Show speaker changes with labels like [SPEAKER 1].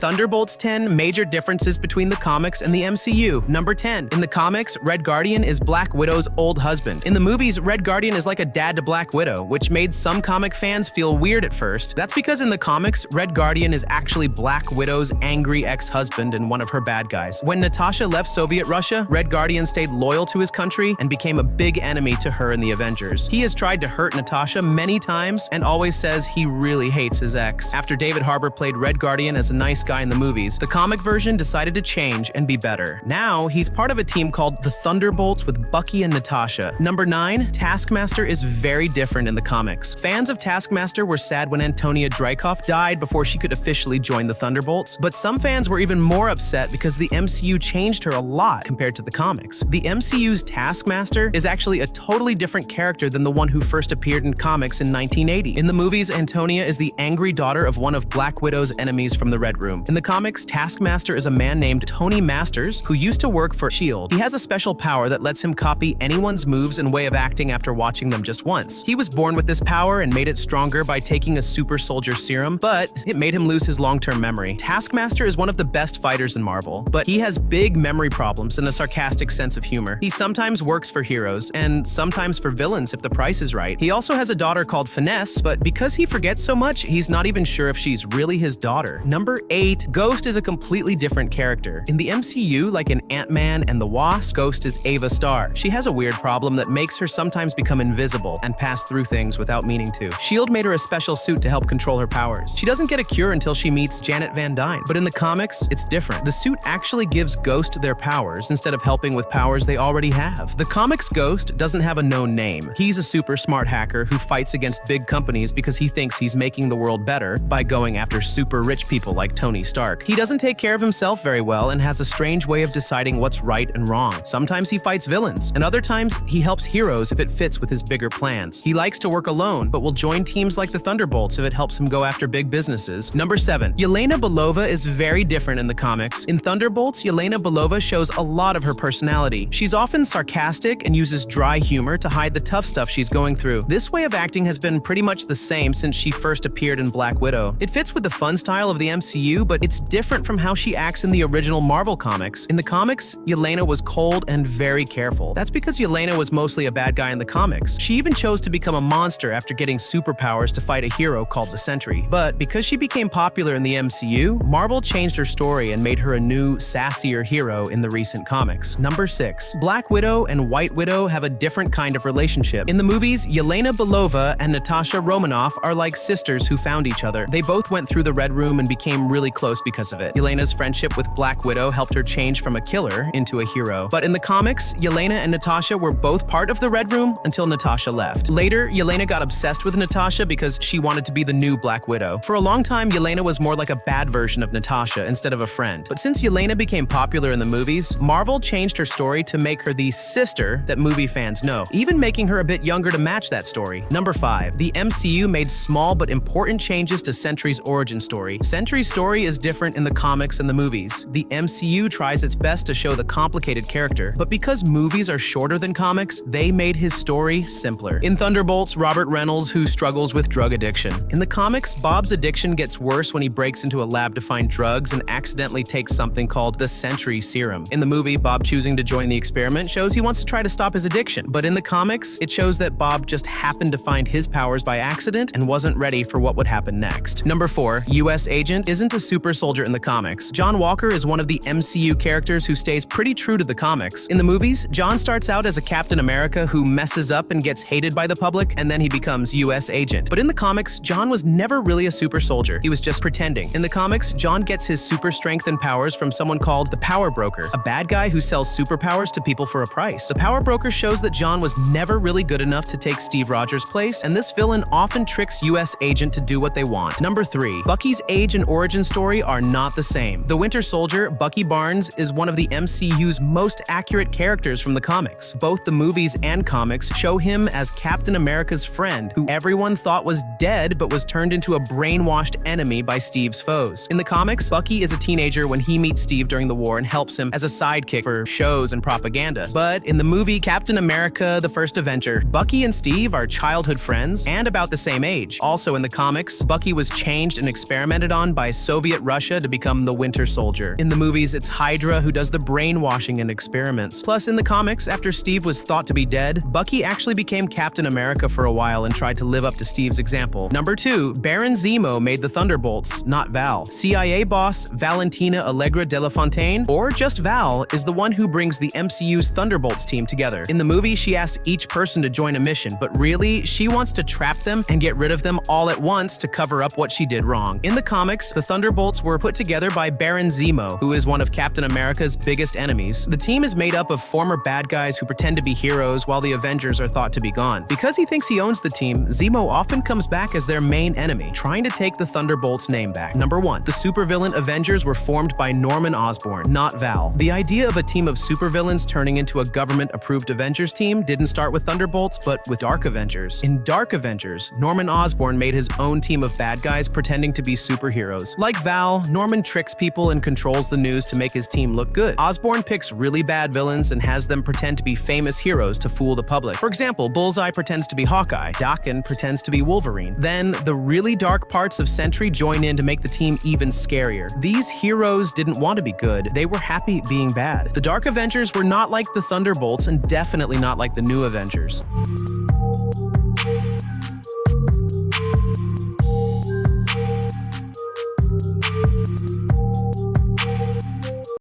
[SPEAKER 1] Thunderbolts 10 Major Differences Between the Comics and the MCU. Number 10. In the comics, Red Guardian is Black Widow's old husband. In the movies, Red Guardian is like a dad to Black Widow, which made some comic fans feel weird at first. That's because in the comics, Red Guardian is actually Black Widow's angry ex-husband and one of her bad guys. When Natasha left Soviet Russia, Red Guardian stayed loyal to his country and became a big enemy to her in the Avengers. He has tried to hurt Natasha many times and always says he really hates his ex. After David Harbour played Red Guardian as a nice guy in the movies, the comic version decided to change and be better. Now, he's part of a team called the Thunderbolts with Bucky and Natasha. Number 9. Taskmaster is very different in the comics. Fans of Taskmaster were sad when Antonia Dreykov died before she could officially join the Thunderbolts, but some fans were even more upset because the MCU changed her a lot compared to the comics. The MCU's Taskmaster is actually a totally different character than the one who first appeared in comics in 1980. In the movies, Antonia is the angry daughter of one of Black Widow's enemies from the Red Room. In the comics, Taskmaster is a man named Tony Masters who used to work for S.H.I.E.L.D. He has a special power that lets him copy anyone's moves and way of acting after watching them just once. He was born with this power and made it stronger by taking a super soldier serum, but it made him lose his long-term memory. Taskmaster is one of the best fighters in Marvel, but he has big memory problems and a sarcastic sense of humor. He sometimes works for heroes and sometimes for villains if the price is right. He also has a daughter called Finesse, but because he forgets so much, he's not even sure if she's really his daughter. Number 8. Ghost is a completely different character. In the MCU, like in Ant-Man and the Wasp, Ghost is Ava Starr. She has a weird problem that makes her sometimes become invisible and pass through things without meaning to. S.H.I.E.L.D. made her a special suit to help control her powers. She doesn't get a cure until she meets Janet Van Dyne, but in the comics, it's different. The suit actually gives Ghost their powers instead of helping with powers they already have. The comics Ghost doesn't have a known name. He's a super smart hacker who fights against big companies because he thinks he's making the world better by going after super rich people like Tony Stark. He doesn't take care of himself very well and has a strange way of deciding what's right and wrong. Sometimes he fights villains, and other times he helps heroes if it fits with his bigger plans. He likes to work alone, but will join teams like the Thunderbolts if it helps him go after big businesses. Number 7. Yelena Belova is very different in the comics. In Thunderbolts, Yelena Belova shows a lot of her personality. She's often sarcastic and uses dry humor to hide the tough stuff she's going through. This way of acting has been pretty much the same since she first appeared in Black Widow. It fits with the fun style of the MCU, but it's different from how she acts in the original Marvel comics. In the comics, Yelena was cold and very careful. That's because Yelena was mostly a bad guy in the comics. She even chose to become a monster after getting superpowers to fight a hero called the Sentry. But because she became popular in the MCU, Marvel changed her story and made her a new, sassier hero in the recent comics. Number 6. Black Widow and White Widow have a different kind of relationship. In the movies, Yelena Belova and Natasha Romanoff are like sisters who found each other. They both went through the Red Room and became really close because of it. Yelena's friendship with Black Widow helped her change from a killer into a hero. But in the comics, Yelena and Natasha were both part of the Red Room until Natasha left. Later, Yelena got obsessed with Natasha because she wanted to be the new Black Widow. For a long time, Yelena was more like a bad version of Natasha instead of a friend. But since Yelena became popular in the movies, Marvel changed her story to make her the sister that movie fans know, even making her a bit younger to match that story. Number 5. The MCU made small but important changes to Sentry's origin story. Sentry's story is different in the comics and the movies. The MCU tries its best to show the complicated character, but because movies are shorter than comics, they made his story simpler. In Thunderbolts, Robert Reynolds, who struggles with drug addiction. In the comics, Bob's addiction gets worse when he breaks into a lab to find drugs and accidentally takes something called the Sentry serum. In the movie, Bob choosing to join the experiment shows he wants to try to stop his addiction, but in the comics, it shows that Bob just happened to find his powers by accident and wasn't ready for what would happen next. Number 4. US Agent isn't a super soldier in the comics. John Walker is one of the MCU characters who stays pretty true to the comics. In the movies, John starts out as a Captain America who messes up and gets hated by the public, and then he becomes US Agent. But in the comics, John was never really a super soldier. He was just pretending. In the comics, John gets his super strength and powers from someone called the Power Broker, a bad guy who sells superpowers to people for a price. The Power Broker shows that John was never really good enough to take Steve Rogers' place, and this villain often tricks US Agent to do what they want. Number 3. Bucky's age and origin story are not the same. The Winter Soldier, Bucky Barnes, is one of the MCU's most accurate characters from the comics. Both the movies and comics show him as Captain America's friend, who everyone thought was dead but was turned into a brainwashed enemy by Steve's foes. In the comics, Bucky is a teenager when he meets Steve during the war and helps him as a sidekick for shows and propaganda. But in the movie Captain America: The First Avenger, Bucky and Steve are childhood friends and about the same age. Also in the comics, Bucky was changed and experimented on by Soviet Soviet Russia to become the Winter Soldier. In the movies, it's Hydra who does the brainwashing and experiments. Plus, in the comics, after Steve was thought to be dead, Bucky actually became Captain America for a while and tried to live up to Steve's example. Number 2, Baron Zemo made the Thunderbolts, not Val. CIA boss Valentina Allegra de la Fontaine, or just Val, is the one who brings the MCU's Thunderbolts team together. In the movie, she asks each person to join a mission, but really, she wants to trap them and get rid of them all at once to cover up what she did wrong. In the comics, the Thunderbolts were put together by Baron Zemo, who is one of Captain America's biggest enemies. The team is made up of former bad guys who pretend to be heroes while the Avengers are thought to be gone. Because he thinks he owns the team, Zemo often comes back as their main enemy, trying to take the Thunderbolts' name back. Number 1, the supervillain Avengers were formed by Norman Osborn, not Val. The idea of a team of supervillains turning into a government-approved Avengers team didn't start with Thunderbolts, but with Dark Avengers. In Dark Avengers, Norman Osborn made his own team of bad guys pretending to be superheroes. Like Val, Norman tricks people and controls the news to make his team look good. Osborn picks really bad villains and has them pretend to be famous heroes to fool the public. For example, Bullseye pretends to be Hawkeye, Daken pretends to be Wolverine. Then, the really dark parts of Sentry join in to make the team even scarier. These heroes didn't want to be good, they were happy being bad. The Dark Avengers were not like the Thunderbolts and definitely not like the New Avengers.